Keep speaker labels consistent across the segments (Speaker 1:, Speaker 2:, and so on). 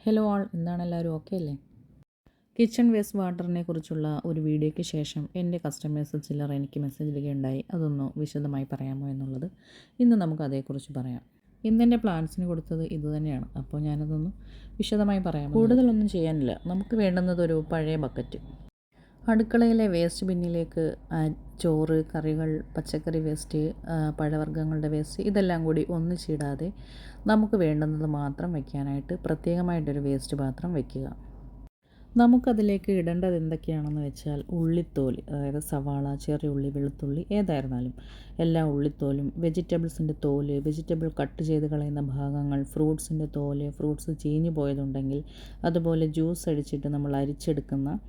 Speaker 1: Hello ആൾ, എന്താണ് എല്ലാവരും okay അല്ലേ? കിച്ചൺ വേസ്റ്റ് വാട്ടറിനെ കുറിച്ചുള്ള ഒരു വീഡിയോയ്ക്ക് ശേഷം എൻ്റെ കസ്റ്റമേഴ്സ് ചിലർ എനിക്ക് മെസ്സേജ് ഇടുകയുണ്ടായി. അതൊന്ന് വിശദമായി പറയാമോ എന്നുള്ളത്. ഇന്ന് നമുക്ക് അതേക്കുറിച്ച് പറയാം. ഇന്നെൻ്റെ പ്ലാൻസിന് കൊടുത്തത് ഇത് തന്നെയാണ്. അപ്പോൾ ഞാനതൊന്ന് വിശദമായി പറയാം. കൂടുതലൊന്നും ചെയ്യാനില്ല. നമുക്ക് വേണ്ടുന്നത് ഒരു പഴയ ബക്കറ്റ്. അടുക്കളയിലെ വേസ്റ്റ് ബിന്നിലേക്ക് ചോറ്, കറികൾ, പച്ചക്കറി വേസ്റ്റ്, പഴവർഗ്ഗങ്ങളുടെ വേസ്റ്റ് ഇതെല്ലാം കൂടി ഒന്നിച്ചിടാതെ നമുക്ക് വേണ്ടുന്നത് മാത്രം വയ്ക്കാനായിട്ട് പ്രത്യേകമായിട്ടൊരു വേസ്റ്റ് പാത്രം വയ്ക്കുക. നമുക്കതിലേക്ക് ഇടേണ്ടത് എന്തൊക്കെയാണെന്ന് വെച്ചാൽ ഉള്ളിത്തോല്, അതായത് സവാള, ചെറിയ ഉള്ളി, വെളുത്തുള്ളി ഏതായിരുന്നാലും എല്ലാ ഉള്ളിത്തോലും, വെജിറ്റബിൾസിൻ്റെ തോല്, വെജിറ്റബിൾ കട്ട് ചെയ്ത് കളയുന്ന ഭാഗങ്ങൾ, ഫ്രൂട്ട്സിൻ്റെ തോല്, ഫ്രൂട്ട്സ് ചീഞ്ഞു പോയതുണ്ടെങ്കിൽ, അതുപോലെ ജ്യൂസ് അടിച്ചിട്ട് നമ്മൾ അരിച്ചെടുക്കുന്ന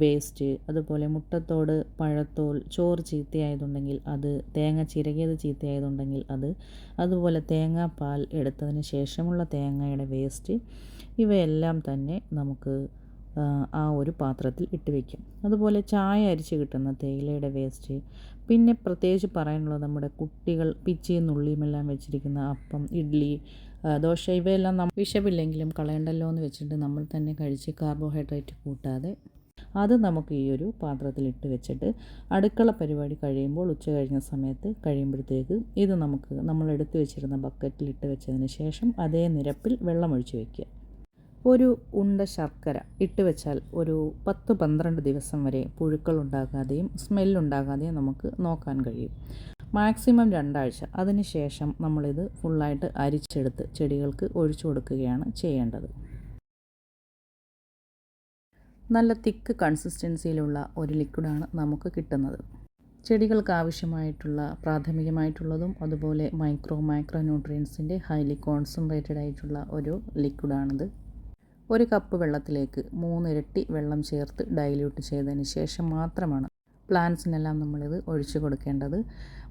Speaker 1: വേസ്റ്റ്, അതുപോലെ മുട്ടത്തോട്, പഴത്തോൽ, ചോറ് ചീത്തയായതുണ്ടെങ്കിൽ അത്, തേങ്ങ ചിരകിയത് ചീത്തയായതുണ്ടെങ്കിൽ അത്, അതുപോലെ തേങ്ങാപ്പാൽ എടുത്തതിന് ശേഷമുള്ള തേങ്ങയുടെ വേസ്റ്റ്, ഇവയെല്ലാം തന്നെ നമുക്ക് ആ ഒരു പാത്രത്തിൽ ഇട്ട് വയ്ക്കും. അതുപോലെ ചായ അരിച്ച് കിട്ടുന്ന തേയിലയുടെ വേസ്റ്റ്, പിന്നെ പ്രത്യേകിച്ച് പറയാനുള്ളത് നമ്മുടെ കുട്ടികൾ പിച്ചിയും നുള്ളിയുമെല്ലാം വെച്ചിരിക്കുന്ന അപ്പം, ഇഡ്ഡലി, ദോശ ഇവയെല്ലാം വിശപ്പില്ലെങ്കിലും കളയണ്ടല്ലോ എന്ന് വെച്ചിട്ട് നമ്മൾ തന്നെ കഴിച്ച് കാർബോഹൈഡ്രേറ്റ് കൂട്ടാതെ അത് നമുക്ക് ഈ ഒരു പാത്രത്തിലിട്ട് വെച്ചിട്ട് അടുക്കള പരിപാടി കഴിയുമ്പോൾ ഉച്ച കഴിഞ്ഞ സമയത്ത് കഴിയുമ്പോഴത്തേക്ക് ഇത് നമുക്ക് നമ്മൾ എടുത്തു വെച്ചിരുന്ന ബക്കറ്റിലിട്ട് വെച്ചതിന് ശേഷം അതേ നിരപ്പിൽ വെള്ളമൊഴിച്ച് വയ്ക്കുക. ഒരു ഉണ്ട ശർക്കര ഇട്ട് വെച്ചാൽ ഒരു 10-12 ദിവസം വരെ പുഴുക്കൾ ഉണ്ടാകാതെയും സ്മെല്ലുണ്ടാകാതെയും നമുക്ക് നോക്കാൻ കഴിയും. മാക്സിമം 2 ആഴ്ച. അതിന് ശേഷം നമ്മളിത് ഫുള്ളായിട്ട് അരിച്ചെടുത്ത് ചെടികൾക്ക് ഒഴിച്ചു കൊടുക്കുകയാണ് ചെയ്യേണ്ടത്. നല്ല തിക്ക് കൺസിസ്റ്റൻസിയിലുള്ള ഒരു ലിക്വിഡാണ് നമുക്ക് കിട്ടുന്നത്. ചെടികൾക്ക് ആവശ്യമായിട്ടുള്ള പ്രാഥമികമായിട്ടുള്ളതും അതുപോലെ മൈക്രോ ന്യൂട്രിയൻസിൻ്റെ ഹൈലി കോൺസെൻട്രേറ്റഡ് ആയിട്ടുള്ള ഒരു ലിക്വിഡാണിത്. 1 കപ്പ് വെള്ളത്തിലേക്ക് 3 ഇരട്ടി വെള്ളം ചേർത്ത് ഡൈല്യൂട്ട് ചെയ്തതിന് ശേഷം മാത്രമാണ് പ്ലാന്റ്സിനെല്ലാം നമ്മളിത് ഒഴിച്ചു കൊടുക്കേണ്ടത്.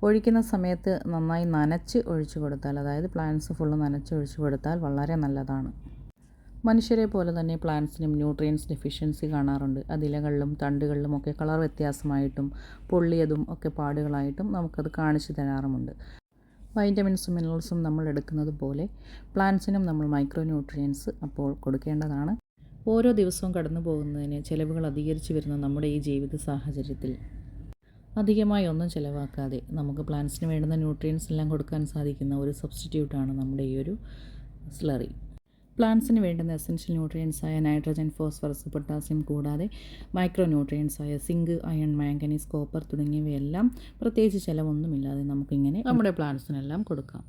Speaker 1: ഒഴിക്കുന്ന സമയത്ത് നന്നായി നനച്ച് ഒഴിച്ചു കൊടുത്താൽ, അതായത് പ്ലാന്റ്സ് ഫുള്ള് നനച്ച് ഒഴിച്ചു കൊടുത്താൽ വളരെ നല്ലതാണ്. മനുഷ്യരെ പോലെ തന്നെ പ്ലാന്റ്സിനും ന്യൂട്രിയൻസ് ഡെഫിഷ്യൻസി കാണാറുണ്ട്. അത് ഇലകളിലും തണ്ടുകളിലും ഒക്കെ കളർ വ്യത്യാസമായിട്ടും പൊള്ളിയതും ഒക്കെ പാടുകളായിട്ടും നമുക്കത് കാണിച്ചു തരാറുമുണ്ട്. വൈറ്റമിൻസും മിനറൽസും നമ്മൾ എടുക്കുന്നത് പോലെ പ്ലാന്റ്സിനും നമ്മൾ മൈക്രോ ന്യൂട്രിയൻസ് അപ്പോൾ കൊടുക്കേണ്ടതാണ്. ഓരോ ദിവസവും കടന്നു പോകുന്നതിന് ചിലവുകൾ അധികരിച്ചു വരുന്ന നമ്മുടെ ഈ ജീവിത സാഹചര്യത്തിൽ അധികമായി ഒന്നും ചിലവാക്കാതെ നമുക്ക് പ്ലാന്റ്സിന് വേണ്ടുന്ന ന്യൂട്രിയൻസ് എല്ലാം കൊടുക്കാൻ സാധിക്കുന്ന ഒരു സബ്സ്റ്റിറ്റ്യൂട്ടാണ് നമ്മുടെ ഈ ഒരു സ്ലറി. പ്ലാന്റ്സിന് വേണ്ടുന്ന എസൻഷ്യൽ ന്യൂട്രിയൻസായ നൈട്രജൻ, ഫോസ്ഫറസ്, പൊട്ടാസ്യം കൂടാതെ മൈക്രോ ന്യൂട്രിയൻസായ സിങ്ക്, അയൺ, മാംഗനീസ്, കോപ്പർ തുടങ്ങിയവയെല്ലാം പ്രത്യേകിച്ച് ചിലവൊന്നുമില്ലാതെ നമുക്കിങ്ങനെ നമ്മുടെ പ്ലാന്റ്സിനെല്ലാം കൊടുക്കാം.